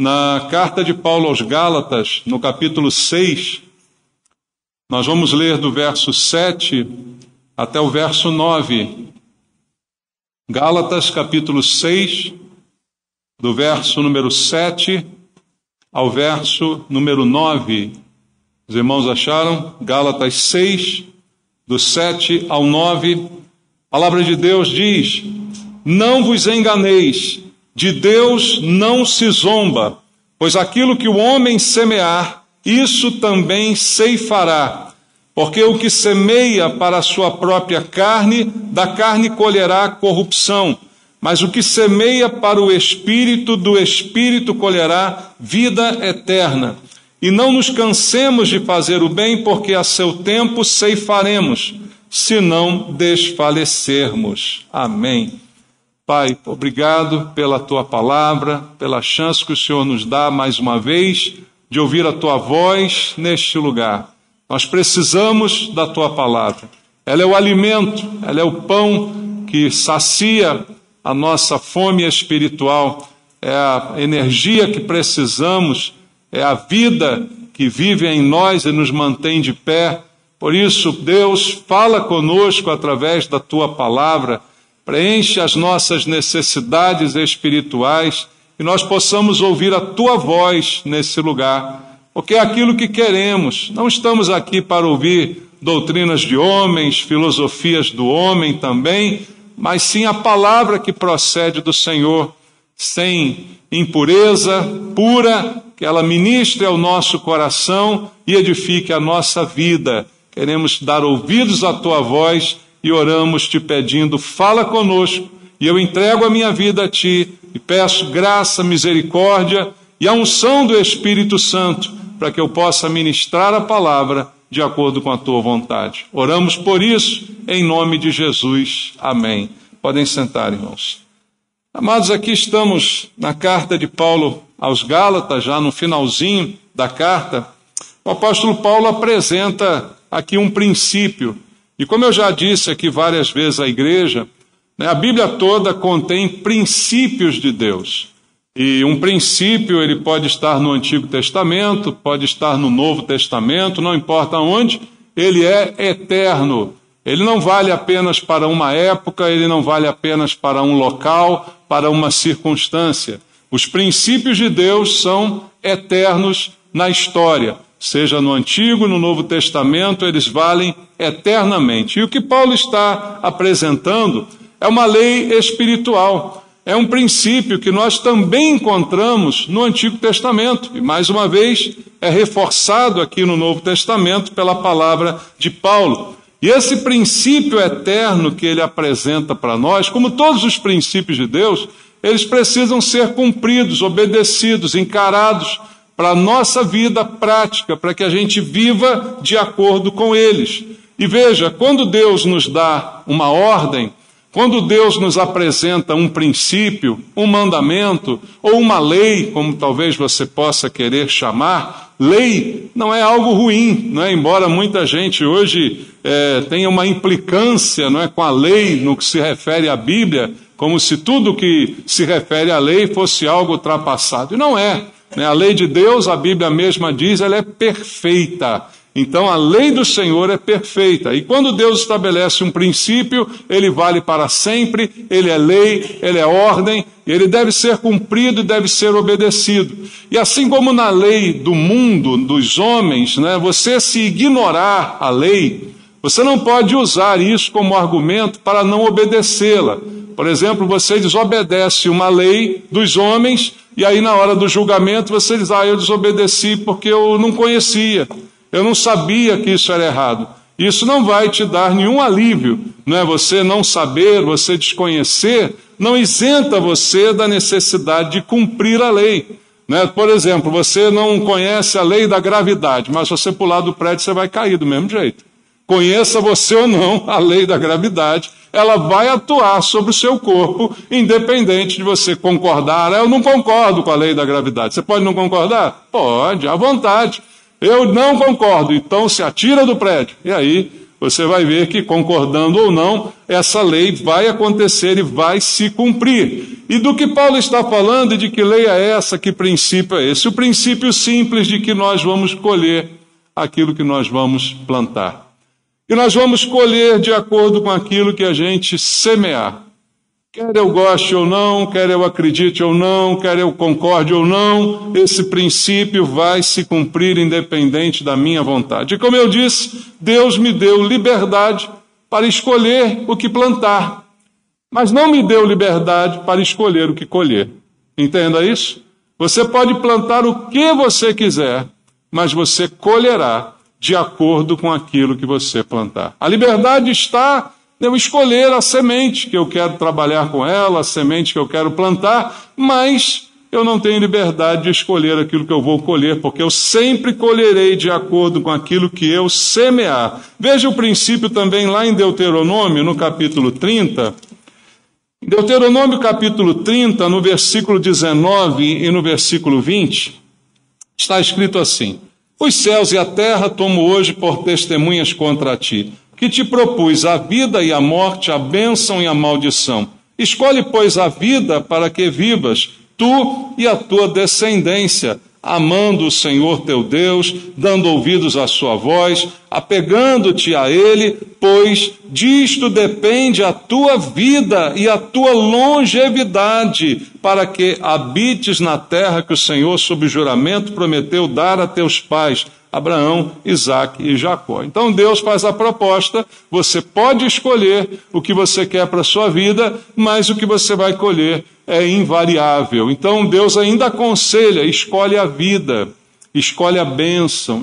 Na carta de Paulo aos Gálatas, no capítulo 6, nós vamos ler do verso 7 até o verso 9. Gálatas, capítulo 6, do verso número 7 ao verso número 9. Os irmãos acharam? Gálatas 6, do 7 ao 9. A palavra de Deus diz: não vos enganeis, de Deus não se zomba, pois aquilo que o homem semear, isso também ceifará. Porque o que semeia para a sua própria carne, da carne colherá corrupção. Mas o que semeia para o Espírito, do Espírito colherá vida eterna. E não nos cansemos de fazer o bem, porque a seu tempo ceifaremos, se não desfalecermos. Amém. Pai, obrigado pela Tua palavra, pela chance que o Senhor nos dá mais uma vez de ouvir a Tua voz neste lugar. Nós precisamos da Tua palavra. Ela é o alimento, ela é o pão que sacia a nossa fome espiritual, é a energia que precisamos, é a vida que vive em nós e nos mantém de pé. Por isso, Deus, fala conosco através da Tua palavra, preenche as nossas necessidades espirituais e nós possamos ouvir a Tua voz nesse lugar, porque é aquilo que queremos. Não estamos aqui para ouvir doutrinas de homens, filosofias do homem também, mas sim a palavra que procede do Senhor, sem impureza, pura, que ela ministre ao nosso coração e edifique a nossa vida. Queremos dar ouvidos à Tua voz e oramos te pedindo, fala conosco, e eu entrego a minha vida a Ti, e peço graça, misericórdia e a unção do Espírito Santo, para que eu possa ministrar a palavra de acordo com a Tua vontade. Oramos por isso, em nome de Jesus. Amém. Podem sentar, irmãos. Amados, aqui estamos na carta de Paulo aos Gálatas, já no finalzinho da carta. O apóstolo Paulo apresenta aqui um princípio. E como eu já disse aqui várias vezes à igreja, a Bíblia toda contém princípios de Deus. E um princípio, ele pode estar no Antigo Testamento, pode estar no Novo Testamento, não importa onde, ele é eterno. Ele não vale apenas para uma época, ele não vale apenas para um local, para uma circunstância. Os princípios de Deus são eternos na história. Seja no Antigo, no Novo Testamento, eles valem eternamente. E o que Paulo está apresentando é uma lei espiritual. É um princípio que nós também encontramos no Antigo Testamento. E, mais uma vez, é reforçado aqui no Novo Testamento pela palavra de Paulo. E esse princípio eterno que ele apresenta para nós, como todos os princípios de Deus, eles precisam ser cumpridos, obedecidos, encarados para a nossa vida prática, para que a gente viva de acordo com eles. E veja, quando Deus nos dá uma ordem, quando Deus nos apresenta um princípio, um mandamento ou uma lei, como talvez você possa querer chamar, lei não é algo ruim, não é? Embora muita gente hoje tenha uma implicância, não é, com a lei no que se refere à Bíblia, como se tudo que se refere à lei fosse algo ultrapassado. E não é. A lei de Deus, a Bíblia mesma diz, ela é perfeita. Então a lei do Senhor é perfeita. E quando Deus estabelece um princípio, ele vale para sempre, ele é lei, ele é ordem, ele deve ser cumprido e deve ser obedecido. E assim como na lei do mundo, dos homens, você se ignorar a lei, você não pode usar isso como argumento para não obedecê-la. Por exemplo, você desobedece uma lei dos homens, e aí na hora do julgamento você diz, eu desobedeci porque eu não conhecia. Eu não sabia que isso era errado. Isso não vai te dar nenhum alívio, Você não saber, você desconhecer, não isenta você da necessidade de cumprir a lei. Por exemplo, você não conhece a lei da gravidade, mas se você pular do prédio, você vai cair do mesmo jeito. Conheça você ou não a lei da gravidade, ela vai atuar sobre o seu corpo, independente de você concordar. Eu não concordo com a lei da gravidade. Você pode não concordar? Pode, à vontade. Eu não concordo, então se atira do prédio. E aí você vai ver que, concordando ou não, essa lei vai acontecer e vai se cumprir. E do que Paulo está falando e de que lei é essa, que princípio é esse? O princípio simples de que nós vamos colher aquilo que nós vamos plantar. E nós vamos colher de acordo com aquilo que a gente semear. Quer eu goste ou não, quer eu acredite ou não, quer eu concorde ou não, esse princípio vai se cumprir independente da minha vontade. E como eu disse, Deus me deu liberdade para escolher o que plantar, mas não me deu liberdade para escolher o que colher. Entenda isso? Você pode plantar o que você quiser, mas você colherá de acordo com aquilo que você plantar. A liberdade está eu escolher a semente que eu quero trabalhar com ela, a semente que eu quero plantar, mas eu não tenho liberdade de escolher aquilo que eu vou colher, porque eu sempre colherei de acordo com aquilo que eu semear. Veja o princípio também lá em Deuteronômio, no capítulo 30. Em Deuteronômio capítulo 30, no versículo 19 e no versículo 20, está escrito assim: os céus e a terra tomo hoje por testemunhas contra ti, que te propus a vida e a morte, a bênção e a maldição. Escolhe, pois, a vida para que vivas, tu e a tua descendência, amando o Senhor teu Deus, dando ouvidos à sua voz, apegando-te a Ele, pois disto depende a tua vida e a tua longevidade, para que habites na terra que o Senhor, sob juramento, prometeu dar a teus pais, Abraão, Isaque e Jacó. Então Deus faz a proposta, você pode escolher o que você quer para a sua vida, mas o que você vai colher é invariável. Então Deus ainda aconselha, escolhe a vida, escolhe a bênção,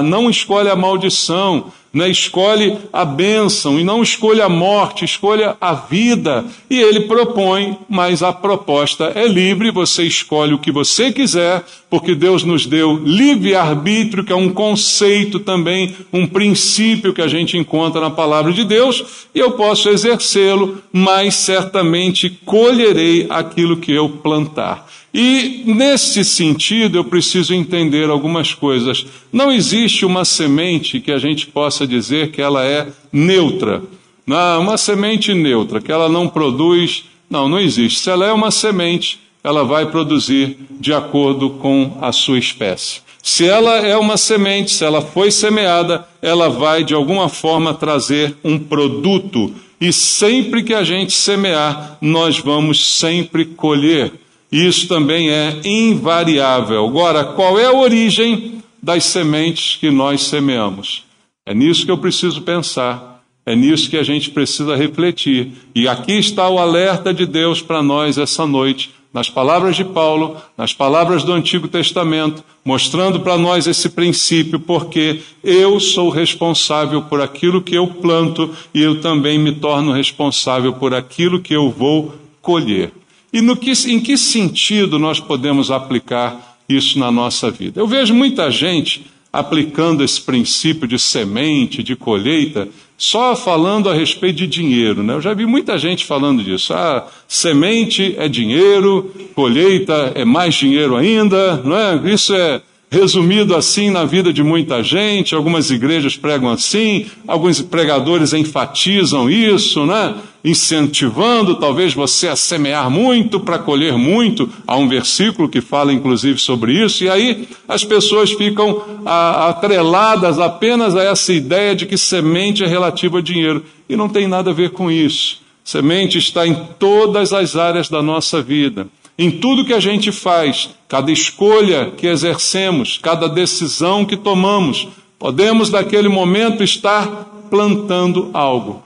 não escolhe a maldição, né? Escolhe a bênção e não escolha a morte, escolha a vida. E ele propõe, mas a proposta é livre, você escolhe o que você quiser, porque Deus nos deu livre-arbítrio, que é um conceito também, um princípio que a gente encontra na palavra de Deus, e eu posso exercê-lo, mas certamente colherei aquilo que eu plantar. E, nesse sentido, eu preciso entender algumas coisas. Não existe uma semente que a gente possa dizer que ela é neutra. Uma semente neutra, que ela não produz... Não existe. Se ela é uma semente, ela vai produzir de acordo com a sua espécie. Se ela é uma semente, se ela foi semeada, ela vai, de alguma forma, trazer um produto. E sempre que a gente semear, nós vamos sempre colher. Isso também é invariável. Agora, qual é a origem das sementes que nós semeamos? É nisso que eu preciso pensar, é nisso que a gente precisa refletir. E aqui está o alerta de Deus para nós essa noite, nas palavras de Paulo, nas palavras do Antigo Testamento, mostrando para nós esse princípio, porque eu sou responsável por aquilo que eu planto e eu também me torno responsável por aquilo que eu vou colher. E em que sentido nós podemos aplicar isso na nossa vida? Eu vejo muita gente aplicando esse princípio de semente, de colheita, só falando a respeito de dinheiro, né? Eu já vi muita gente falando disso. Semente é dinheiro, colheita é mais dinheiro ainda, não é? Isso é resumido assim na vida de muita gente. Algumas igrejas pregam assim, alguns pregadores enfatizam isso, né? Incentivando talvez você a semear muito para colher muito. Há um versículo que fala inclusive sobre isso, e aí as pessoas ficam atreladas apenas a essa ideia de que semente é relativa a dinheiro, e não tem nada a ver com isso. Semente está em todas as áreas da nossa vida, em tudo que a gente faz, cada escolha que exercemos, cada decisão que tomamos. Podemos naquele momento estar plantando algo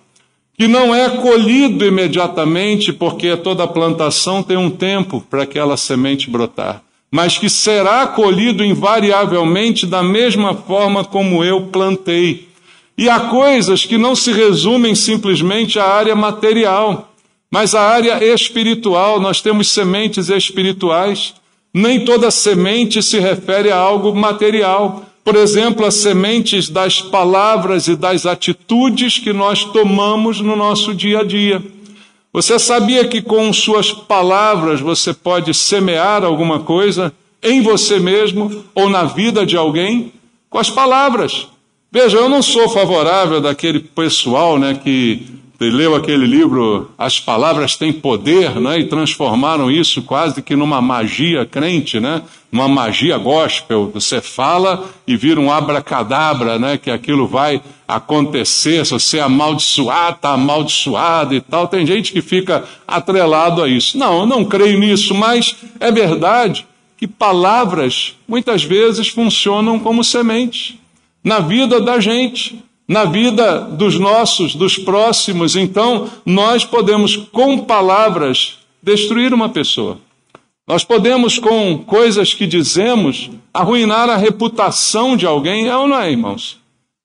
que não é colhido imediatamente, porque toda plantação tem um tempo para aquela semente brotar, mas que será colhido invariavelmente da mesma forma como eu plantei. E há coisas que não se resumem simplesmente à área material, mas à área espiritual. Nós temos sementes espirituais. Nem toda semente se refere a algo material. Por exemplo, as sementes das palavras e das atitudes que nós tomamos no nosso dia a dia. Você sabia que com suas palavras você pode semear alguma coisa em você mesmo ou na vida de alguém? Com as palavras. Veja, eu não sou favorável daquele pessoal, né, que Você leu aquele livro, As Palavras Têm Poder, né? E transformaram isso quase que numa magia crente, né? Uma magia gospel. Você fala e vira um abracadabra, né? Que aquilo vai acontecer. Se você amaldiçoar, está amaldiçoado e tal. Tem gente que fica atrelado a isso. Não, eu não creio nisso, mas é verdade que palavras muitas vezes funcionam como sementes na vida da gente, na vida dos nossos, dos próximos. Então, nós podemos, com palavras, destruir uma pessoa. Nós podemos, com coisas que dizemos, arruinar a reputação de alguém, é ou não é, irmãos?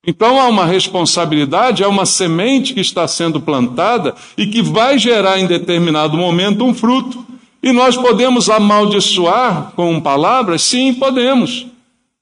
Então, há uma responsabilidade, há uma semente que está sendo plantada e que vai gerar, em determinado momento, um fruto. E nós podemos amaldiçoar com palavras? Sim, podemos.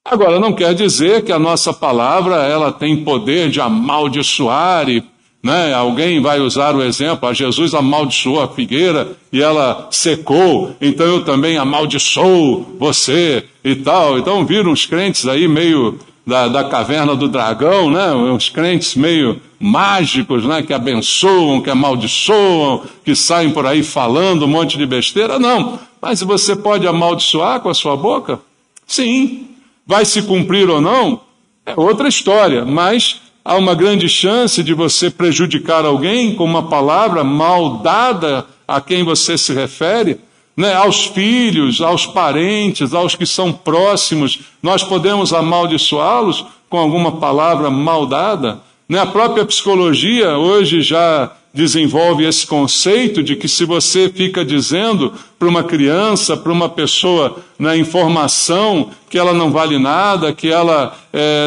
Agora, não quer dizer que a nossa palavra ela tem poder de amaldiçoar, e, né, alguém vai usar o exemplo, Jesus amaldiçoou a figueira e ela secou, então eu também amaldiçoo você e tal. Então viram uns crentes aí meio da caverna do dragão, né, uns crentes meio mágicos, né, que abençoam, que amaldiçoam, que saem por aí falando um monte de besteira. Não, mas você pode amaldiçoar com a sua boca? Sim. Vai se cumprir ou não? É outra história, mas há uma grande chance de você prejudicar alguém com uma palavra mal dada a quem você se refere, né? Aos filhos, aos parentes, aos que são próximos. Nós podemos amaldiçoá-los com alguma palavra mal dada, né? A própria psicologia hoje já desenvolve esse conceito de que se você fica dizendo para uma criança, para uma pessoa na informação que ela não vale nada, que ela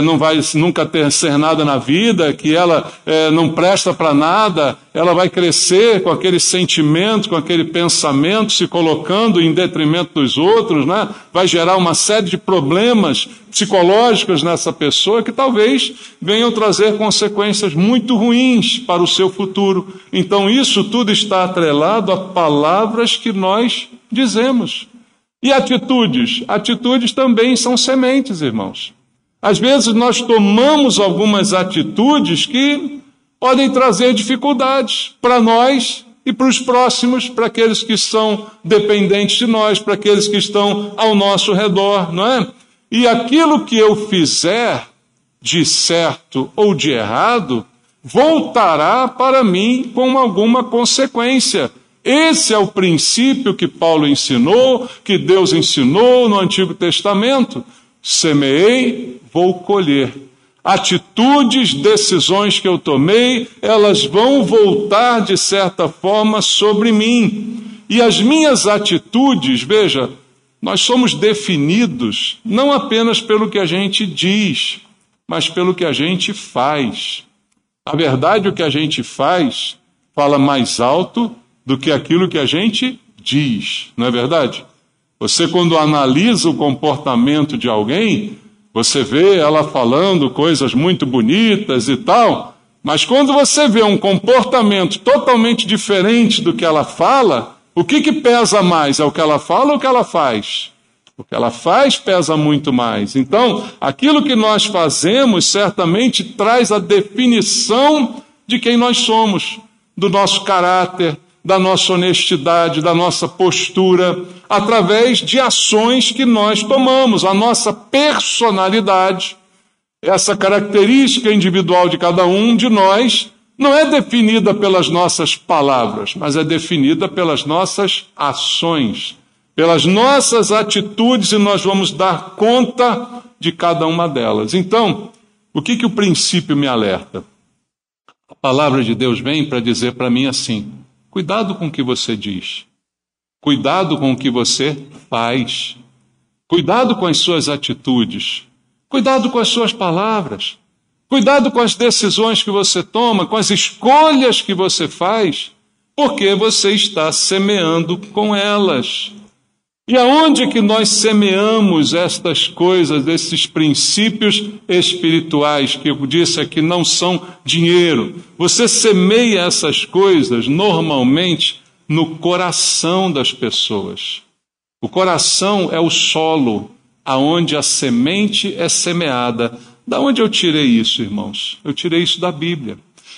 não vai nunca ser nada na vida, que ela não presta para nada, ela vai crescer com aquele sentimento, com aquele pensamento, se colocando em detrimento dos outros, né? Vai gerar uma série de problemas psicológicos nessa pessoa que talvez venham trazer consequências muito ruins para o seu futuro. Então isso tudo está atrelado a palavras que nós dizemos. E atitudes? Atitudes também são sementes, irmãos. Às vezes nós tomamos algumas atitudes que podem trazer dificuldades para nós e para os próximos, para aqueles que são dependentes de nós, para aqueles que estão ao nosso redor, não é? E aquilo que eu fizer de certo ou de errado, voltará para mim com alguma consequência. Esse é o princípio que Paulo ensinou, que Deus ensinou no Antigo Testamento. Semeei, vou colher. Atitudes, decisões que eu tomei, elas vão voltar de certa forma sobre mim. E as minhas atitudes, veja, nós somos definidos não apenas pelo que a gente diz, mas pelo que a gente faz. Na verdade, o que a gente faz fala mais alto do que aquilo que a gente diz, não é verdade? Você, quando analisa o comportamento de alguém, você vê ela falando coisas muito bonitas e tal, mas quando você vê um comportamento totalmente diferente do que ela fala, o que pesa mais? É o que ela fala ou o que ela faz? O que ela faz pesa muito mais. Então, aquilo que nós fazemos certamente traz a definição de quem nós somos, do nosso caráter, da nossa honestidade, da nossa postura, através de ações que nós tomamos. A nossa personalidade, essa característica individual de cada um de nós, não é definida pelas nossas palavras, mas é definida pelas nossas ações, pelas nossas atitudes, e nós vamos dar conta de cada uma delas. Então, o que o princípio me alerta? A palavra de Deus vem para dizer para mim assim: cuidado com o que você diz, cuidado com o que você faz, cuidado com as suas atitudes, cuidado com as suas palavras, cuidado com as decisões que você toma, com as escolhas que você faz, porque você está semeando com elas. E aonde que nós semeamos estas coisas, esses princípios espirituais, que eu disse aqui não são dinheiro? Você semeia essas coisas normalmente no coração das pessoas. O coração é o solo aonde a semente é semeada. Da onde eu tirei isso, irmãos? Eu tirei isso da Bíblia.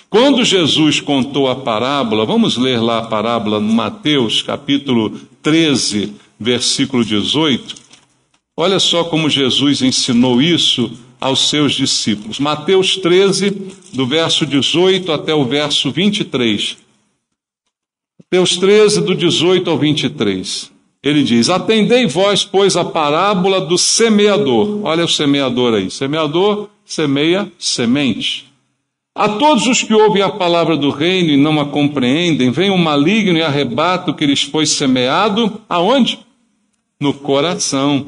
Quando Jesus contou a parábola, vamos ler lá a parábola no Mateus, capítulo 13, versículo 18. Olha só como Jesus ensinou isso aos seus discípulos. Mateus 13, do verso 18 até o verso 23. Mateus 13, do 18 ao 23. Ele diz: atendei vós, pois, a parábola do semeador. Olha o semeador aí. Semeador semeia semente. A todos os que ouvem a palavra do reino e não a compreendem, vem o maligno e arrebata o que lhes foi semeado. Aonde? No coração.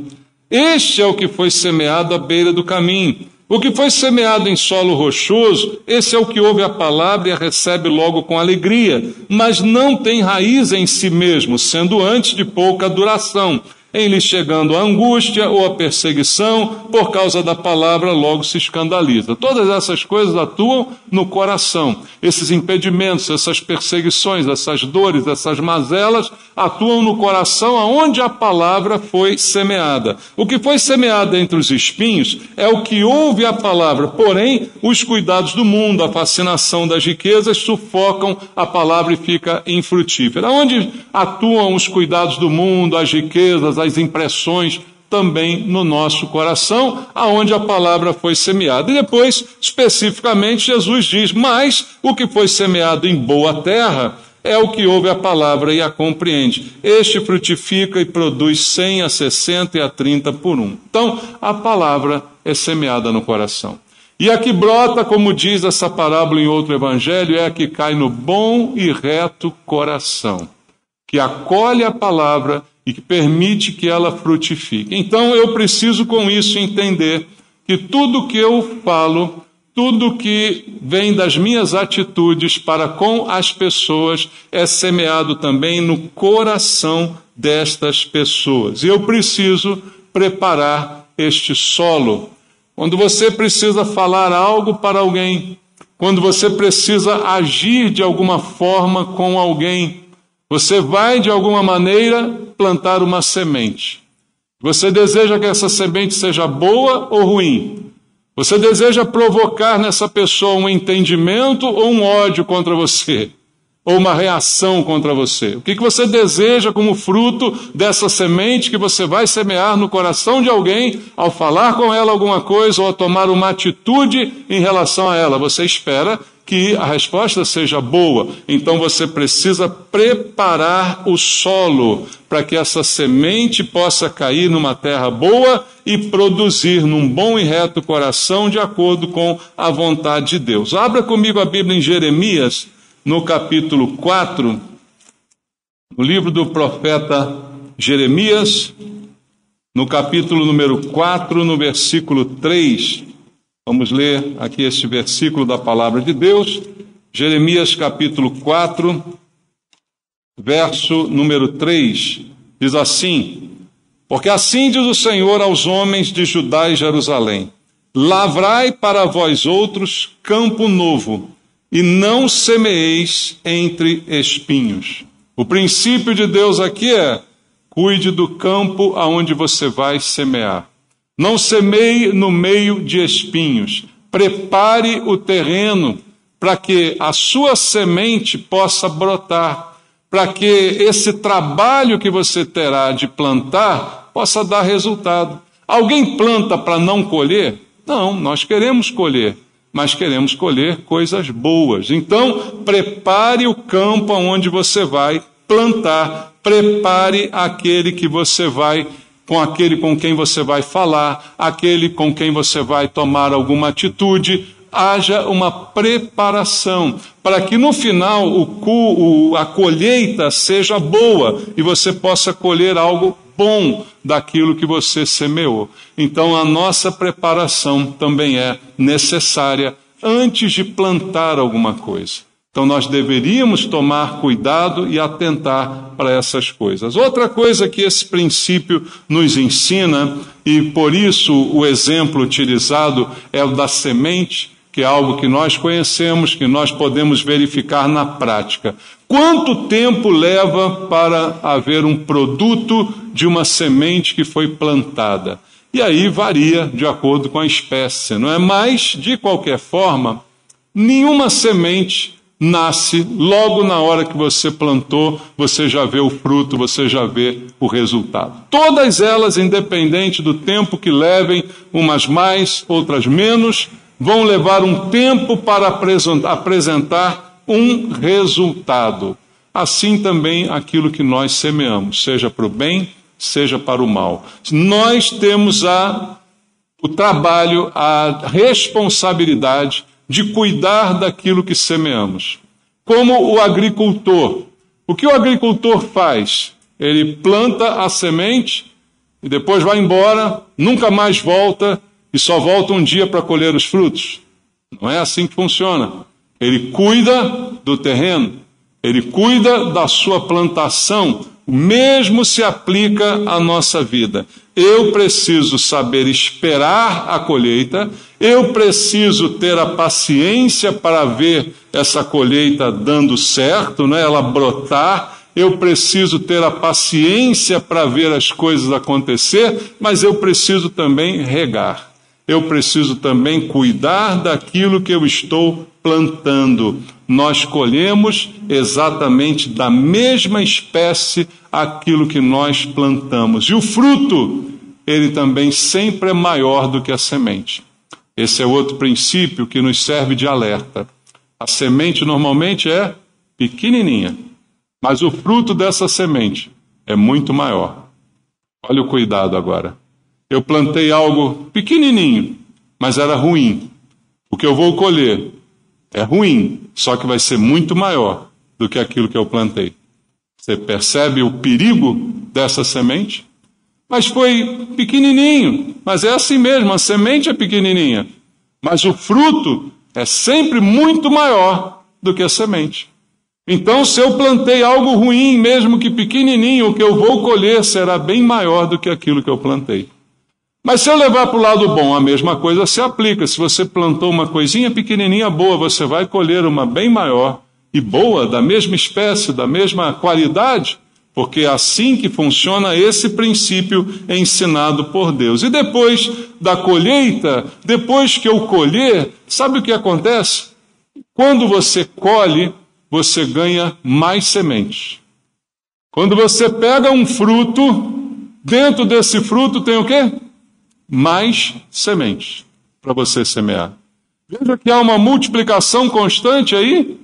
Este é o que foi semeado à beira do caminho. O que foi semeado em solo rochoso, esse é o que ouve a palavra e a recebe logo com alegria, mas não tem raiz em si mesmo, sendo antes de pouca duração. Em lhe chegando a angústia ou a perseguição, por causa da palavra, logo se escandaliza. Todas essas coisas atuam no coração. Esses impedimentos, essas perseguições, essas dores, essas mazelas, atuam no coração aonde a palavra foi semeada. O que foi semeado entre os espinhos é o que ouve a palavra, porém, os cuidados do mundo, a fascinação das riquezas, sufocam a palavra e fica infrutífera. Onde atuam os cuidados do mundo, as riquezas, as impressões, também no nosso coração, aonde a palavra foi semeada. E depois, especificamente, Jesus diz: mas o que foi semeado em boa terra é o que ouve a palavra e a compreende. Este frutifica e produz 100, a 60 e a 30 por um. Então, a palavra é semeada no coração. E a que brota, como diz essa parábola em outro evangelho, é a que cai no bom e reto coração, que acolhe a palavra e que permite que ela frutifique. Então eu preciso com isso entender que tudo que eu falo, tudo que vem das minhas atitudes para com as pessoas é semeado também no coração destas pessoas. E eu preciso preparar este solo. Quando você precisa falar algo para alguém, quando você precisa agir de alguma forma com alguém, você vai, de alguma maneira, plantar uma semente. Você deseja que essa semente seja boa ou ruim? Você deseja provocar nessa pessoa um entendimento ou um ódio contra você? Ou uma reação contra você? O que você deseja como fruto dessa semente que você vai semear no coração de alguém ao falar com ela alguma coisa ou a tomar uma atitude em relação a ela? Você espera que a resposta seja boa. Então você precisa preparar o solo para que essa semente possa cair numa terra boa e produzir num bom e reto coração de acordo com a vontade de Deus. Abra comigo a Bíblia em Jeremias, no capítulo 4, no livro do profeta Jeremias, no capítulo número 4, no versículo 3. Vamos ler aqui este versículo da palavra de Deus, Jeremias capítulo 4, verso número 3, diz assim: porque assim diz o Senhor aos homens de Judá e Jerusalém: lavrai para vós outros campo novo, e não semeeis entre espinhos. O princípio de Deus aqui é: cuide do campo aonde você vai semear. Não semeie no meio de espinhos. Prepare o terreno para que a sua semente possa brotar, para que esse trabalho que você terá de plantar possa dar resultado. Alguém planta para não colher? Não, nós queremos colher, mas queremos colher coisas boas. Então, prepare o campo onde você vai plantar, prepare aquele que você vai com aquele com quem você vai falar, aquele com quem você vai tomar alguma atitude. Haja uma preparação para que no final a colheita seja boa e você possa colher algo bom daquilo que você semeou. Então a nossa preparação também é necessária antes de plantar alguma coisa. Então nós deveríamos tomar cuidado e atentar para essas coisas. Outra coisa que esse princípio nos ensina, e por isso o exemplo utilizado é o da semente, que é algo que nós conhecemos, que nós podemos verificar na prática. Quanto tempo leva para haver um produto de uma semente que foi plantada? E aí varia de acordo com a espécie, não é? Mas, de qualquer forma, Nenhuma semente nasce logo na hora que você plantou, você já vê o fruto, você já vê o resultado. Todas elas, independente do tempo que levem, umas mais, outras menos, vão levar um tempo para apresentar um resultado. Assim também aquilo que nós semeamos, seja para o bem, seja para o mal. Nós temos o trabalho, a responsabilidade de cuidar daquilo que semeamos. Como o agricultor. O que o agricultor faz? Ele planta a semente e depois vai embora, nunca mais volta e só volta um dia para colher os frutos. Não é assim que funciona. Ele cuida do terreno, ele cuida da sua plantação. O mesmo se aplica à nossa vida. Eu preciso saber esperar a colheita, eu preciso ter a paciência para ver essa colheita dando certo, né? Ela brotar, eu preciso ter a paciência para ver as coisas acontecer, mas eu preciso também regar. Eu preciso também cuidar daquilo que eu estou plantando. Nós colhemos exatamente da mesma espécie aquilo que nós plantamos. E o fruto, ele também sempre é maior do que a semente. Esse é outro princípio que nos serve de alerta. A semente normalmente é pequenininha, mas o fruto dessa semente é muito maior. Olha o cuidado agora. Eu plantei algo pequenininho, mas era ruim. O que eu vou colher é ruim, só que vai ser muito maior do que aquilo que eu plantei. Você percebe o perigo dessa semente? Mas foi pequenininho, mas é assim mesmo, a semente é pequenininha. Mas o fruto é sempre muito maior do que a semente. Então, se eu plantei algo ruim, mesmo que pequenininho, o que eu vou colher será bem maior do que aquilo que eu plantei. Mas se eu levar para o lado bom, a mesma coisa se aplica. Se você plantou uma coisinha pequenininha boa, você vai colher uma bem maior e boa, da mesma espécie, da mesma qualidade, porque é assim que funciona esse princípio ensinado por Deus. E depois da colheita, depois que eu colher, sabe o que acontece? Quando você colhe, você ganha mais sementes. Quando você pega um fruto, dentro desse fruto tem o quê? Mais sementes para você semear. Veja que há uma multiplicação constante aí,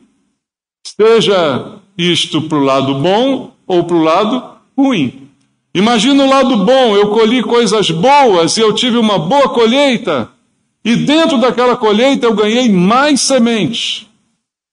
seja isto para o lado bom ou para o lado ruim. Imagina o lado bom, eu colhi coisas boas e eu tive uma boa colheita, e dentro daquela colheita eu ganhei mais sementes,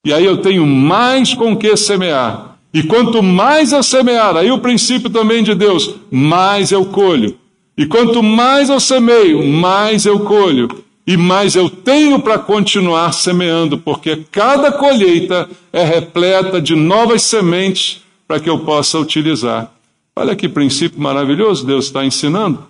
e aí eu tenho mais com que semear, e quanto mais eu semear, aí o princípio também de Deus, mais eu colho. E quanto mais eu semeio, mais eu colho. E mais eu tenho para continuar semeando, porque cada colheita é repleta de novas sementes para que eu possa utilizar. Olha que princípio maravilhoso Deus está ensinando.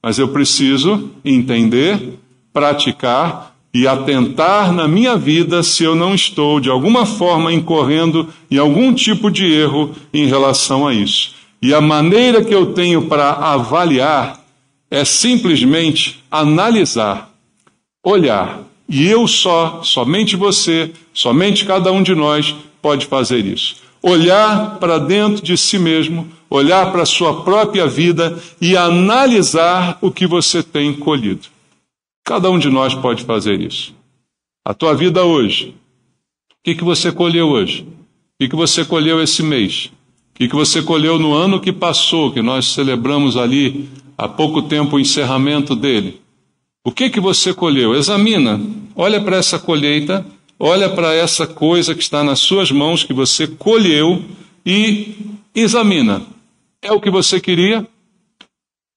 Mas eu preciso entender, praticar e atentar na minha vida se eu não estou, de alguma forma, incorrendo em algum tipo de erro em relação a isso. E a maneira que eu tenho para avaliar é simplesmente analisar, olhar. E somente você, somente cada um de nós pode fazer isso. Olhar para dentro de si mesmo, olhar para a sua própria vida e analisar o que você tem colhido. Cada um de nós pode fazer isso. A tua vida hoje, o que você colheu hoje? O que você colheu esse mês? O que você colheu no ano que passou, que nós celebramos ali há pouco tempo o encerramento dele? O que você colheu? Examina, olha para essa colheita, olha para essa coisa que está nas suas mãos, que você colheu, e examina. É o que você queria?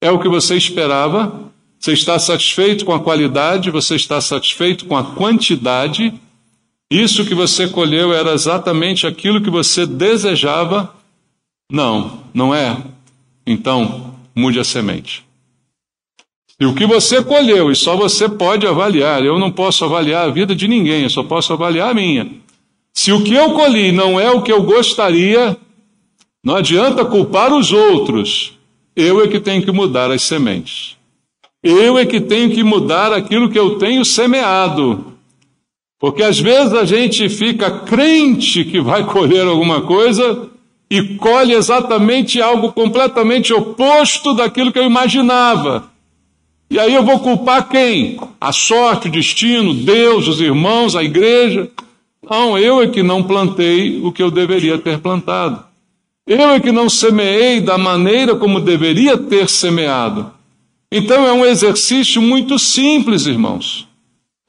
É o que você esperava? Você está satisfeito com a qualidade? Você está satisfeito com a quantidade? Isso que você colheu era exatamente aquilo que você desejava? Não, não é? Então, mude a semente. E o que você colheu, e só você pode avaliar, eu não posso avaliar a vida de ninguém, eu só posso avaliar a minha. Se o que eu colhi não é o que eu gostaria, não adianta culpar os outros. Eu é que tenho que mudar as sementes. Eu é que tenho que mudar aquilo que eu tenho semeado. Porque às vezes a gente fica crente que vai colher alguma coisa e colhe exatamente algo completamente oposto daquilo que eu imaginava. E aí eu vou culpar quem? A sorte, o destino, Deus, os irmãos, a igreja? Não, eu é que não plantei o que eu deveria ter plantado. Eu é que não semeei da maneira como deveria ter semeado. Então é um exercício muito simples, irmãos.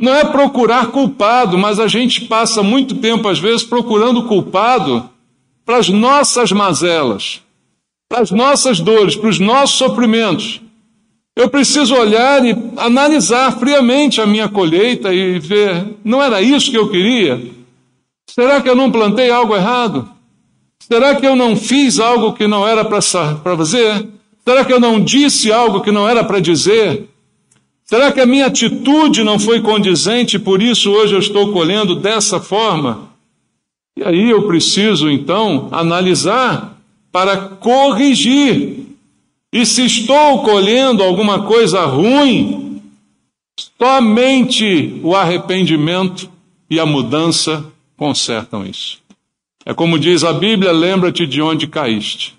Não é procurar culpado, mas a gente passa muito tempo, às vezes, procurando culpado para as nossas mazelas, para as nossas dores, para os nossos sofrimentos. Eu preciso olhar e analisar friamente a minha colheita e ver, não era isso que eu queria? Será que eu não plantei algo errado? Será que eu não fiz algo que não era para fazer? Será que eu não disse algo que não era para dizer? Será que a minha atitude não foi condizente e por isso hoje eu estou colhendo dessa forma? E aí eu preciso, então, analisar para corrigir. E se estou colhendo alguma coisa ruim, somente o arrependimento e a mudança consertam isso. É como diz a Bíblia, lembra-te de onde caíste.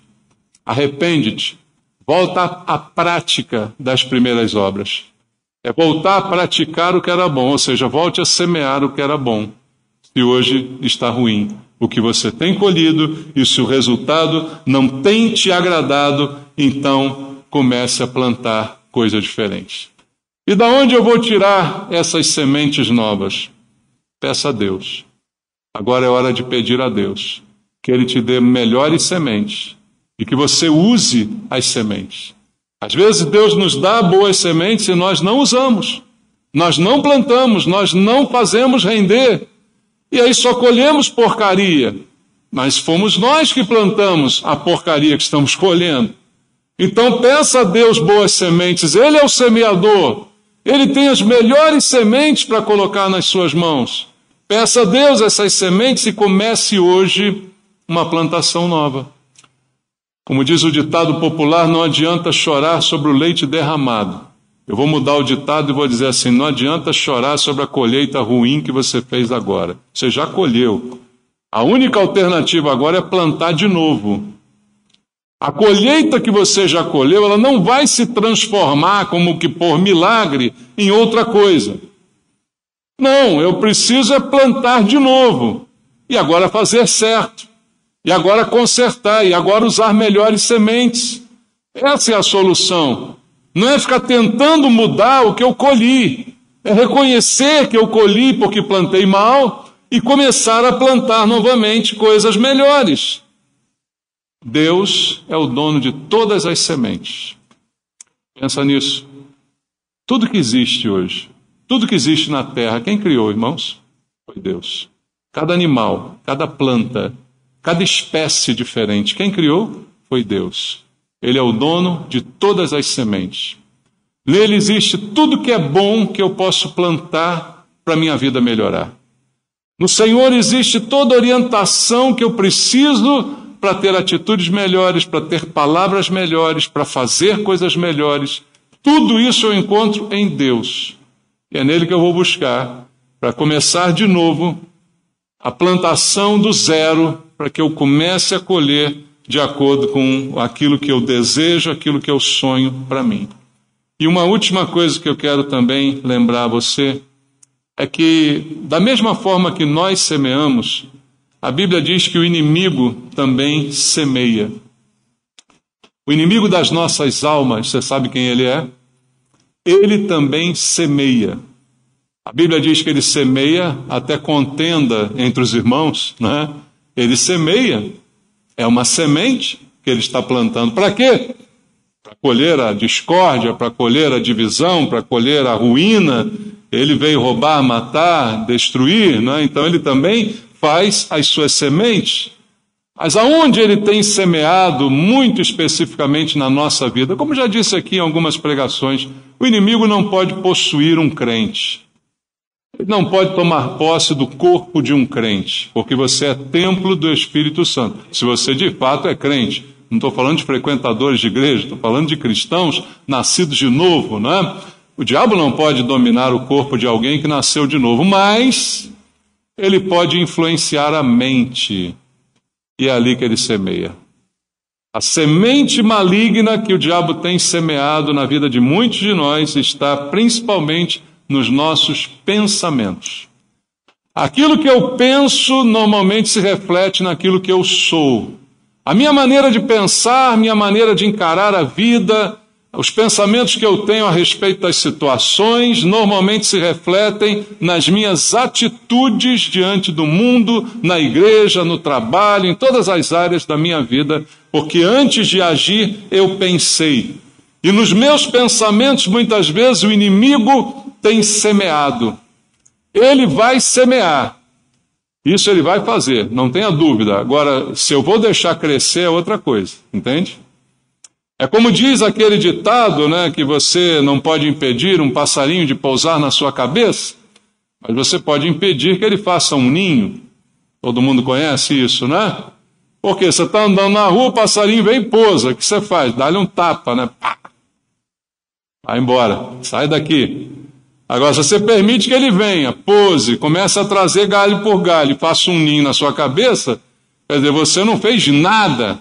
Arrepende-te. Volta à prática das primeiras obras. É voltar a praticar o que era bom, ou seja, volte a semear o que era bom. Se hoje está ruim, o que você tem colhido e se o resultado não tem te agradado, então comece a plantar coisas diferentes. E da onde eu vou tirar essas sementes novas? Peça a Deus. Agora é hora de pedir a Deus que Ele te dê melhores sementes e que você use as sementes. Às vezes Deus nos dá boas sementes e nós não usamos, nós não plantamos, nós não fazemos render, e aí só colhemos porcaria, mas fomos nós que plantamos a porcaria que estamos colhendo. Então peça a Deus boas sementes, Ele é o semeador, Ele tem as melhores sementes para colocar nas suas mãos. Peça a Deus essas sementes e comece hoje uma plantação nova. Como diz o ditado popular, não adianta chorar sobre o leite derramado. Eu vou mudar o ditado e vou dizer assim, não adianta chorar sobre a colheita ruim que você fez agora. Você já colheu. A única alternativa agora é plantar de novo. A colheita que você já colheu, ela não vai se transformar como que por milagre em outra coisa. Não, eu preciso é plantar de novo. E agora fazer certo. E agora consertar, e agora usar melhores sementes. Essa é a solução. Não é ficar tentando mudar o que eu colhi. É reconhecer que eu colhi porque plantei mal e começar a plantar novamente coisas melhores. Deus é o dono de todas as sementes. Pensa nisso. Tudo que existe hoje, tudo que existe na terra, quem criou, irmãos? Foi Deus. Cada animal, cada planta, cada espécie diferente. Quem criou? Foi Deus. Ele é o dono de todas as sementes. Nele existe tudo que é bom que eu posso plantar para a minha vida melhorar. No Senhor existe toda orientação que eu preciso para ter atitudes melhores, para ter palavras melhores, para fazer coisas melhores. Tudo isso eu encontro em Deus. E é nele que eu vou buscar para começar de novo a plantação do zero, para que eu comece a colher de acordo com aquilo que eu desejo, aquilo que eu sonho para mim. E uma última coisa que eu quero também lembrar a você é que, da mesma forma que nós semeamos, a Bíblia diz que o inimigo também semeia. O inimigo das nossas almas, você sabe quem ele é? Ele também semeia. A Bíblia diz que ele semeia até contenda entre os irmãos, né? Ele semeia. É uma semente que ele está plantando. Para quê? Para colher a discórdia, para colher a divisão, para colher a ruína. Ele veio roubar, matar, destruir, né? Então ele também faz as suas sementes. Mas aonde ele tem semeado, muito especificamente na nossa vida, como já disse aqui em algumas pregações, o inimigo não pode possuir um crente. Ele não pode tomar posse do corpo de um crente, porque você é templo do Espírito Santo. Se você de fato é crente, não estou falando de frequentadores de igreja, estou falando de cristãos nascidos de novo, né? O diabo não pode dominar o corpo de alguém que nasceu de novo, mas ele pode influenciar a mente, e é ali que ele semeia. A semente maligna que o diabo tem semeado na vida de muitos de nós está principalmente nos nossos pensamentos. Aquilo que eu penso normalmente se reflete naquilo que eu sou. A minha maneira de pensar, a minha maneira de encarar a vida, os pensamentos que eu tenho a respeito das situações normalmente se refletem nas minhas atitudes diante do mundo, na igreja, no trabalho, em todas as áreas da minha vida, porque antes de agir eu pensei. E nos meus pensamentos, muitas vezes, o inimigo tem semeado. Ele vai semear. Isso ele vai fazer, não tenha dúvida. Agora, se eu vou deixar crescer é outra coisa, entende? É como diz aquele ditado, né, que você não pode impedir um passarinho de pousar na sua cabeça, mas você pode impedir que ele faça um ninho. Todo mundo conhece isso, né? Porque você está andando na rua, o passarinho vem e pousa. O que você faz? Dá-lhe um tapa, né? Pá! Vai embora, sai daqui. Agora, se você permite que ele venha, pose, comece a trazer galho por galho e faça um ninho na sua cabeça, quer dizer, você não fez nada.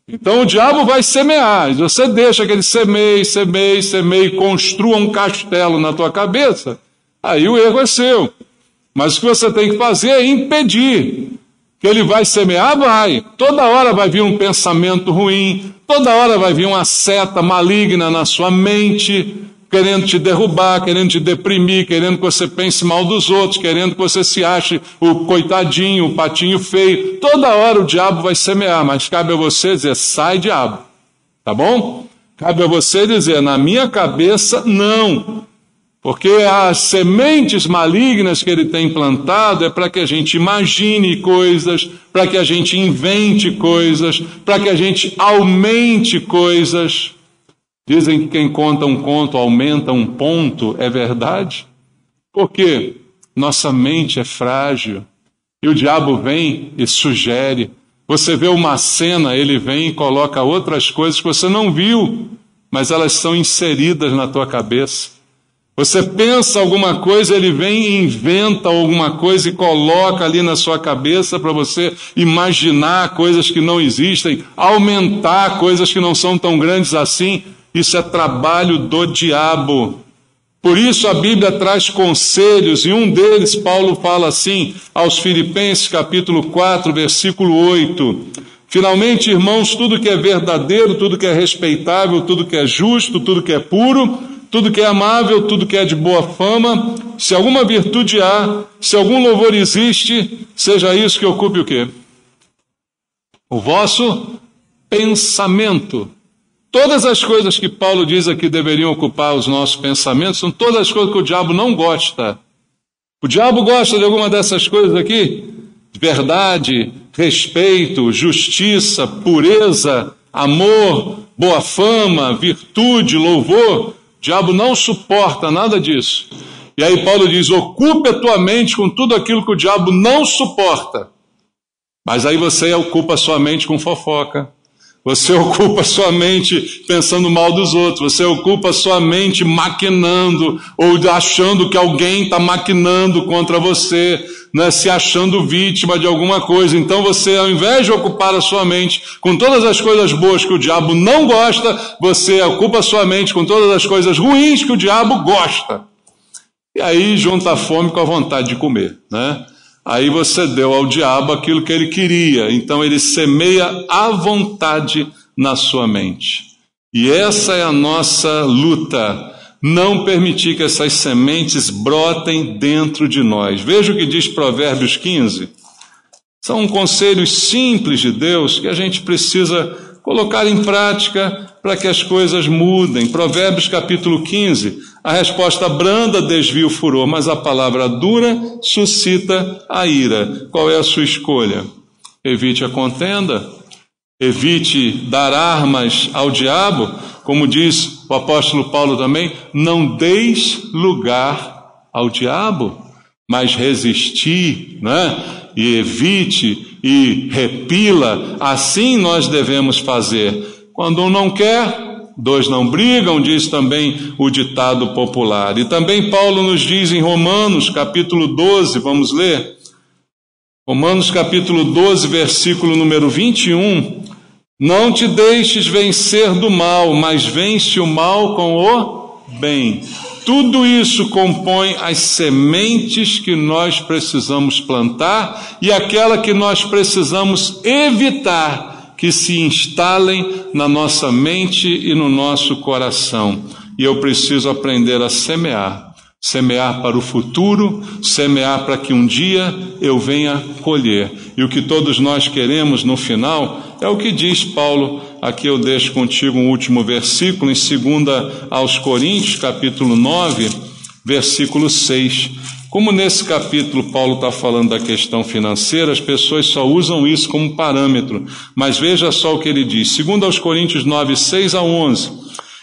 Então o diabo vai semear, você deixa que ele semeie, construa um castelo na tua cabeça, aí o erro é seu. Mas o que você tem que fazer é impedir. Que ele vai semear, vai. Toda hora vai vir um pensamento ruim, toda hora vai vir uma seta maligna na sua mente, querendo te derrubar, querendo te deprimir, querendo que você pense mal dos outros, querendo que você se ache o coitadinho, o patinho feio. Toda hora o diabo vai semear, mas cabe a você dizer, sai diabo, tá bom? Cabe a você dizer, na minha cabeça, não. Porque as sementes malignas que ele tem plantado é para que a gente imagine coisas, para que a gente invente coisas, para que a gente aumente coisas. Dizem que quem conta um conto aumenta um ponto, é verdade? Porque nossa mente é frágil e o diabo vem e sugere. Você vê uma cena, ele vem e coloca outras coisas que você não viu, mas elas são inseridas na tua cabeça. Você pensa alguma coisa, ele vem e inventa alguma coisa e coloca ali na sua cabeça para você imaginar coisas que não existem, aumentar coisas que não são tão grandes assim. Isso é trabalho do diabo. Por isso a Bíblia traz conselhos, e um deles Paulo fala assim, aos Filipenses capítulo 4, versículo 8. Finalmente, irmãos, tudo que é verdadeiro, tudo que é respeitável, tudo que é justo, tudo que é puro, tudo que é amável, tudo que é de boa fama, se alguma virtude há, se algum louvor existe, seja isso que ocupe o quê? O vosso pensamento. Todas as coisas que Paulo diz aqui deveriam ocupar os nossos pensamentos são todas as coisas que o diabo não gosta. O diabo gosta de alguma dessas coisas aqui? Verdade, respeito, justiça, pureza, amor, boa fama, virtude, louvor. O diabo não suporta nada disso. E aí Paulo diz, ocupe a tua mente com tudo aquilo que o diabo não suporta. Mas aí você ocupa a sua mente com fofoca. Você ocupa sua mente pensando mal dos outros, você ocupa sua mente maquinando, ou achando que alguém está maquinando contra você, né, se achando vítima de alguma coisa. Então você, ao invés de ocupar a sua mente com todas as coisas boas que o diabo não gosta, você ocupa a sua mente com todas as coisas ruins que o diabo gosta. E aí junta a fome com a vontade de comer, né? Aí você deu ao diabo aquilo que ele queria, então ele semeia à vontade na sua mente. E essa é a nossa luta, não permitir que essas sementes brotem dentro de nós. Veja o que diz Provérbios 15. São conselhos simples de Deus que a gente precisa colocar em prática para que as coisas mudem. Provérbios capítulo 15, a resposta branda desvia o furor, mas a palavra dura suscita a ira. Qual é a sua escolha? Evite a contenda, evite dar armas ao diabo, como diz o apóstolo Paulo também, não deis lugar ao diabo, mas resisti, né? E evite e repila, assim nós devemos fazer. Quando um não quer, dois não brigam, diz também o ditado popular. E também Paulo nos diz em Romanos, capítulo 12, vamos ler, Romanos capítulo 12, versículo número 21. Não te deixes vencer do mal, mas vence o mal com o bem. Tudo isso compõe as sementes que nós precisamos plantar e aquela que nós precisamos evitar que se instalem na nossa mente e no nosso coração. E eu preciso aprender a semear. Semear para o futuro, semear para que um dia eu venha colher. E o que todos nós queremos no final é o que diz Paulo. Aqui eu deixo contigo um último versículo, em 2 aos Coríntios, capítulo 9, versículo 6. Como nesse capítulo Paulo está falando da questão financeira, as pessoas só usam isso como parâmetro. Mas veja só o que ele diz, 2 aos Coríntios 9, 6 a 11.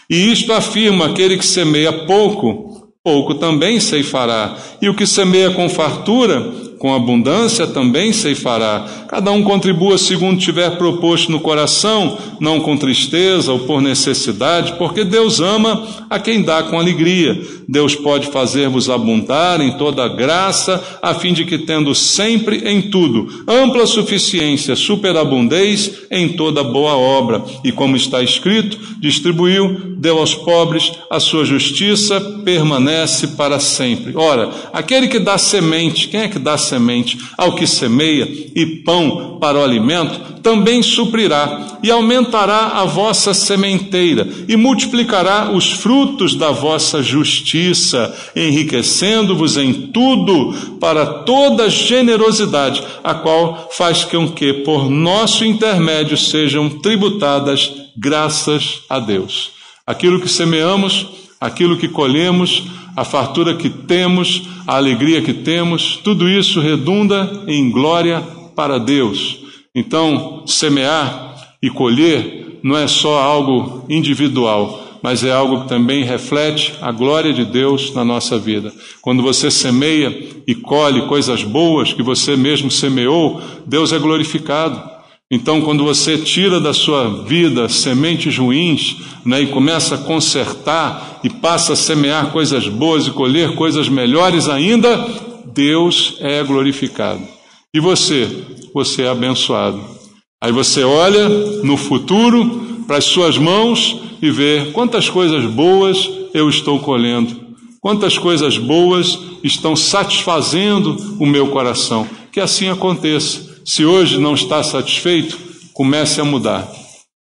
E isto afirma: aquele que semeia pouco, pouco também ceifará, e o que semeia com fartura, com abundância também ceifará. Cada um contribua segundo tiver proposto no coração, não com tristeza ou por necessidade, porque Deus ama a quem dá com alegria. Deus pode fazer-vos abundar em toda a graça, a fim de que, tendo sempre em tudo ampla suficiência, superabundeis em toda boa obra. E como está escrito, distribuiu, deu aos pobres, a sua justiça permanece para sempre. Ora, aquele que dá semente, quem é que dá semente? Ao que semeia, e pão para o alimento, também suprirá e aumentará a vossa sementeira e multiplicará os frutos da vossa justiça, enriquecendo-vos em tudo para toda generosidade, a qual faz com que por nosso intermédio sejam tributadas graças a Deus. Aquilo que semeamos, aquilo que colhemos, a fartura que temos, a alegria que temos, tudo isso redunda em glória para Deus. Então, semear e colher não é só algo individual, mas é algo que também reflete a glória de Deus na nossa vida. Quando você semeia e colhe coisas boas que você mesmo semeou, Deus é glorificado. Então, quando você tira da sua vida sementes ruins, e começa a consertar e passa a semear coisas boas e colher coisas melhores ainda, Deus é glorificado. E você é abençoado. Aí você olha no futuro para as suas mãos e vê quantas coisas boas eu estou colhendo, quantas coisas boas estão satisfazendo o meu coração. Que assim aconteça. Se hoje não está satisfeito, comece a mudar.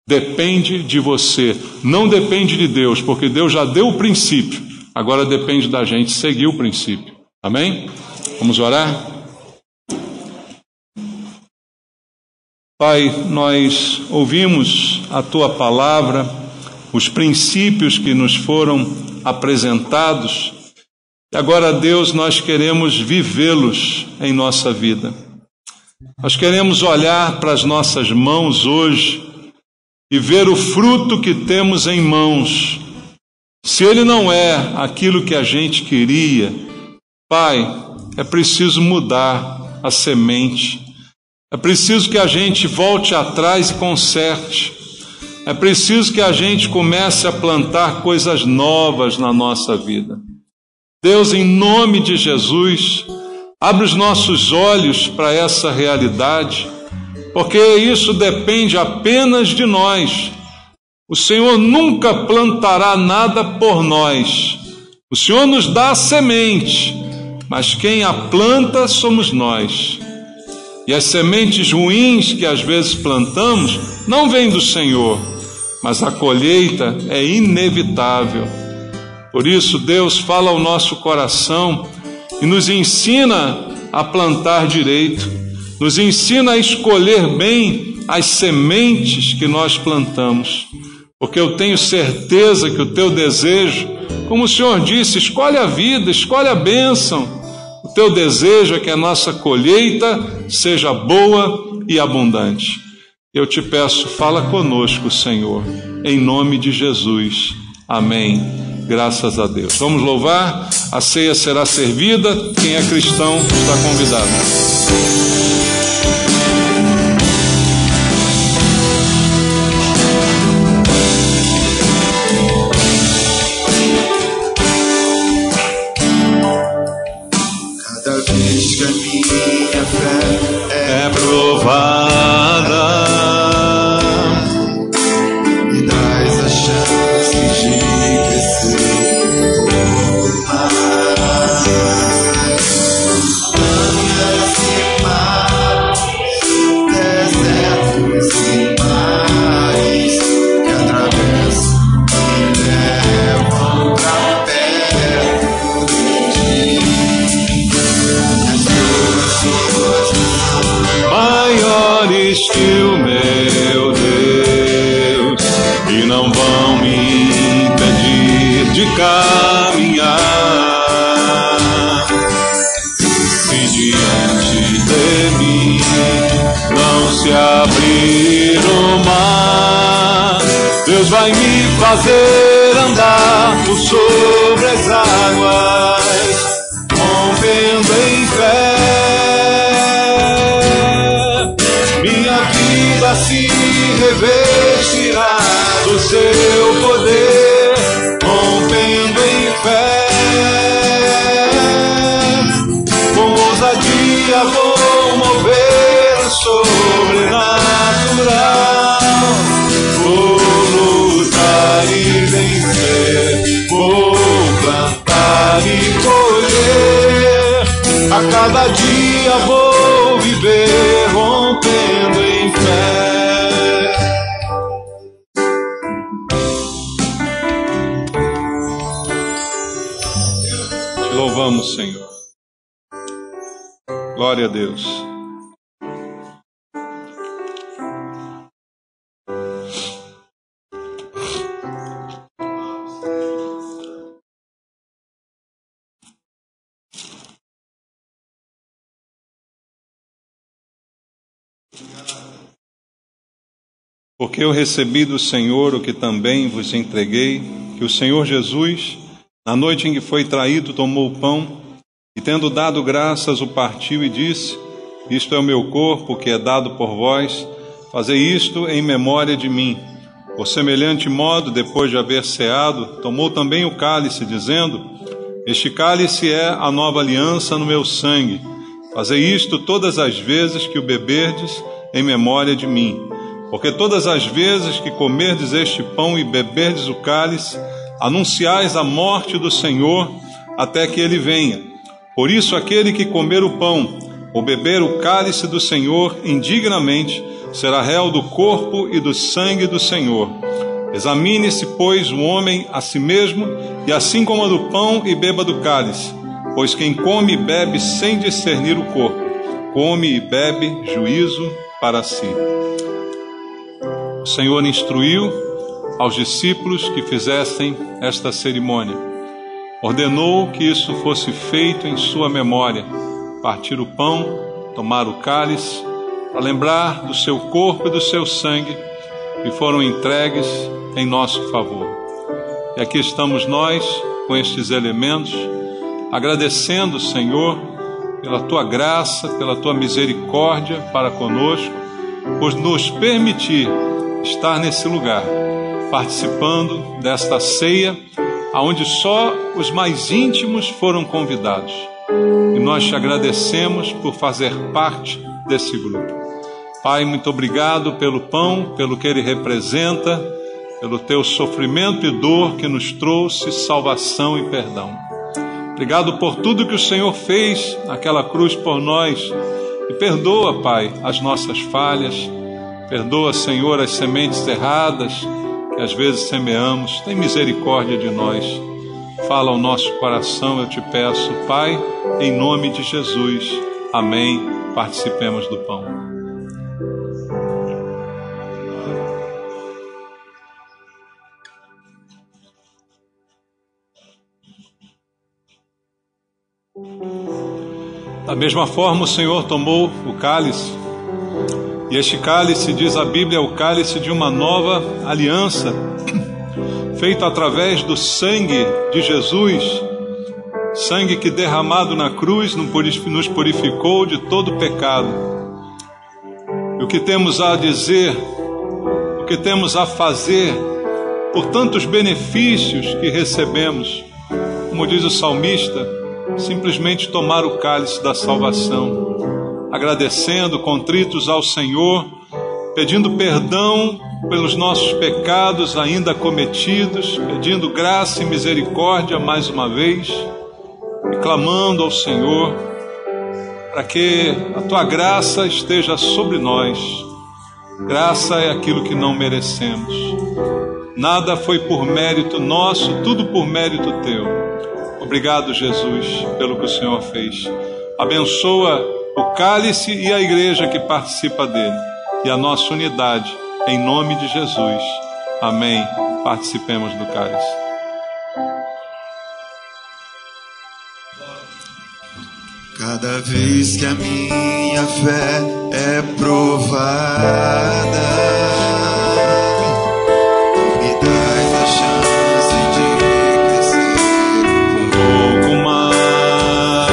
Depende de você, não depende de Deus, porque Deus já deu o princípio. Agora depende da gente seguir o princípio. Amém? Vamos orar? Pai, nós ouvimos a Tua palavra, os princípios que nos foram apresentados, e agora, Deus, nós queremos vivê-los em nossa vida. Nós queremos olhar para as nossas mãos hoje e ver o fruto que temos em mãos. Se ele não é aquilo que a gente queria, Pai, é preciso mudar a semente. É preciso que a gente volte atrás e conserte. É preciso que a gente comece a plantar coisas novas na nossa vida. Deus, em nome de Jesus, abre os nossos olhos para essa realidade, porque isso depende apenas de nós. O Senhor nunca plantará nada por nós. O Senhor nos dá a semente, mas quem a planta somos nós. E as sementes ruins que às vezes plantamos não vêm do Senhor, mas a colheita é inevitável. Por isso, Deus fala ao nosso coração e nos ensina a plantar direito, nos ensina a escolher bem as sementes que nós plantamos, porque eu tenho certeza que o teu desejo, como o Senhor disse, escolhe a vida, escolhe a bênção. O teu desejo é que a nossa colheita seja boa e abundante. Eu te peço, fala conosco, Senhor, em nome de Jesus. Amém. Graças a Deus. Vamos louvar, a ceia será servida, quem é cristão está convidado. Cada vez que a minha fé desistiu, meu Deus, e não vão me impedir de caminhar. Se diante de mim não se abrir o mar, Deus vai me fazer andar por sobre as águas, rompendo em fé. Minha vida se revestirá do seu poder, rompendo em fé. Com ousadia vou mover o sobrenatural. Vou lutar e vencer, vou plantar e colher. A cada dia vou viver rompendo em fé. Te louvamos, Senhor. Glória a Deus. Porque eu recebi do Senhor o que também vos entreguei, que o Senhor Jesus, na noite em que foi traído, tomou o pão, e tendo dado graças, o partiu e disse: isto é o meu corpo, que é dado por vós, fazei isto em memória de mim. Por semelhante modo, depois de haver ceado, tomou também o cálice, dizendo: este cálice é a nova aliança no meu sangue. Fazei isto todas as vezes que o beberdes, em memória de mim. Porque todas as vezes que comerdes este pão e beberdes o cálice, anunciais a morte do Senhor até que ele venha. Por isso, aquele que comer o pão ou beber o cálice do Senhor indignamente, será réu do corpo e do sangue do Senhor. Examine-se, pois, o homem a si mesmo, e assim coma do pão e beba do cálice. Pois quem come e bebe sem discernir o corpo, come e bebe juízo para si. O Senhor instruiu aos discípulos que fizessem esta cerimônia. Ordenou que isso fosse feito em sua memória: partir o pão, tomar o cálice, para lembrar do seu corpo e do seu sangue, que foram entregues em nosso favor. E aqui estamos nós, com estes elementos, agradecendo, Senhor, pela Tua graça, pela Tua misericórdia para conosco, por nos permitir estar nesse lugar, participando desta ceia, aonde só os mais íntimos foram convidados. E nós te agradecemos por fazer parte desse grupo. Pai, muito obrigado pelo pão, pelo que ele representa, pelo teu sofrimento e dor que nos trouxe salvação e perdão. Obrigado por tudo que o Senhor fez naquela cruz por nós. E perdoa, Pai, as nossas falhas. Perdoa, Senhor, as sementes erradas que às vezes semeamos. Tem misericórdia de nós. Fala ao nosso coração, eu te peço, Pai, em nome de Jesus. Amém. Participemos do pão. Da mesma forma, o Senhor tomou o cálice. E este cálice, diz a Bíblia, é o cálice de uma nova aliança, feito através do sangue de Jesus, sangue que derramado na cruz nos purificou de todo pecado. E o que temos a dizer, o que temos a fazer, por tantos benefícios que recebemos, como diz o salmista, simplesmente tomar o cálice da salvação, agradecendo, contritos ao Senhor, pedindo perdão pelos nossos pecados ainda cometidos, pedindo graça e misericórdia mais uma vez, e clamando ao Senhor para que a Tua graça esteja sobre nós. Graça é aquilo que não merecemos. Nada foi por mérito nosso, tudo por mérito Teu. Obrigado, Jesus, pelo que o Senhor fez. Abençoa o cálice e a igreja que participa dele. e a nossa unidade, em nome de Jesus. Amém. Participemos do cálice. Cada vez que a minha fé é provada, me dás a chance de crescer um pouco mais.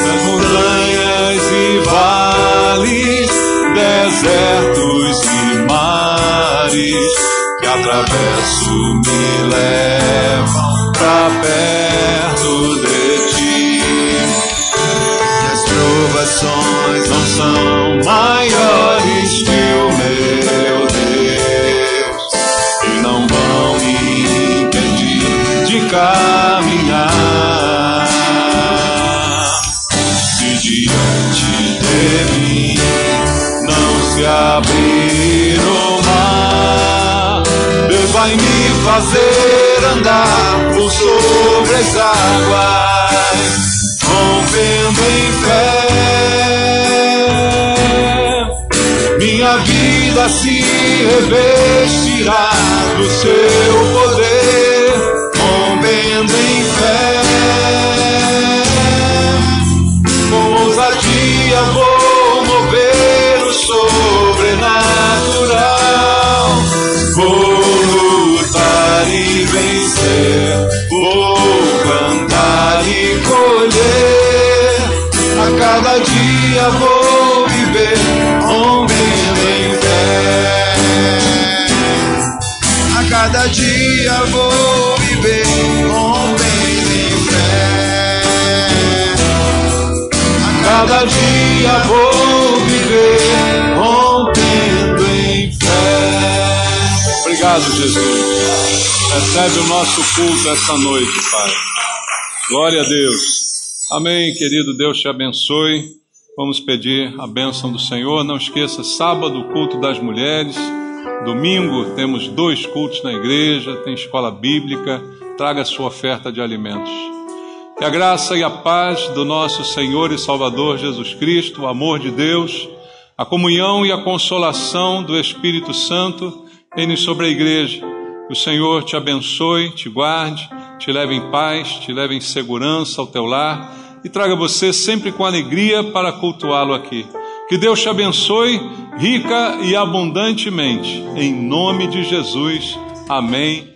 Das montanhas e vales, desertos e mares que atravesso me levam pra perto de ti. Provações não são maiores que o meu Deus e não vão me impedir de caminhar. Se diante de mim não se abrir o mar, Deus vai me fazer andar por sobre as águas, rompendo em fé. Minha vida se revestirá do seu poder, rompendo em fé. Com ousadia vou mover o sobrenatural, vou lutar e vencer, vou cantar e colher. A cada dia vou viver, rompendo em fé. A cada dia vou viver, rompendo em fé. A cada dia vou viver, rompendo em fé. Obrigado, Jesus. Recebe o nosso culto essa noite, Pai. Glória a Deus. Amém, querido. Deus te abençoe. Vamos pedir a bênção do Senhor. Não esqueça, sábado, culto das mulheres. Domingo, temos 2 cultos na igreja, tem escola bíblica. Traga a sua oferta de alimentos. Que a graça e a paz do nosso Senhor e Salvador Jesus Cristo, o amor de Deus, a comunhão e a consolação do Espírito Santo reine sobre a igreja. Que o Senhor te abençoe, te guarde, te leve em paz, te leve em segurança ao teu lar e traga você sempre com alegria para cultuá-lo aqui. Que Deus te abençoe rica e abundantemente, em nome de Jesus. Amém.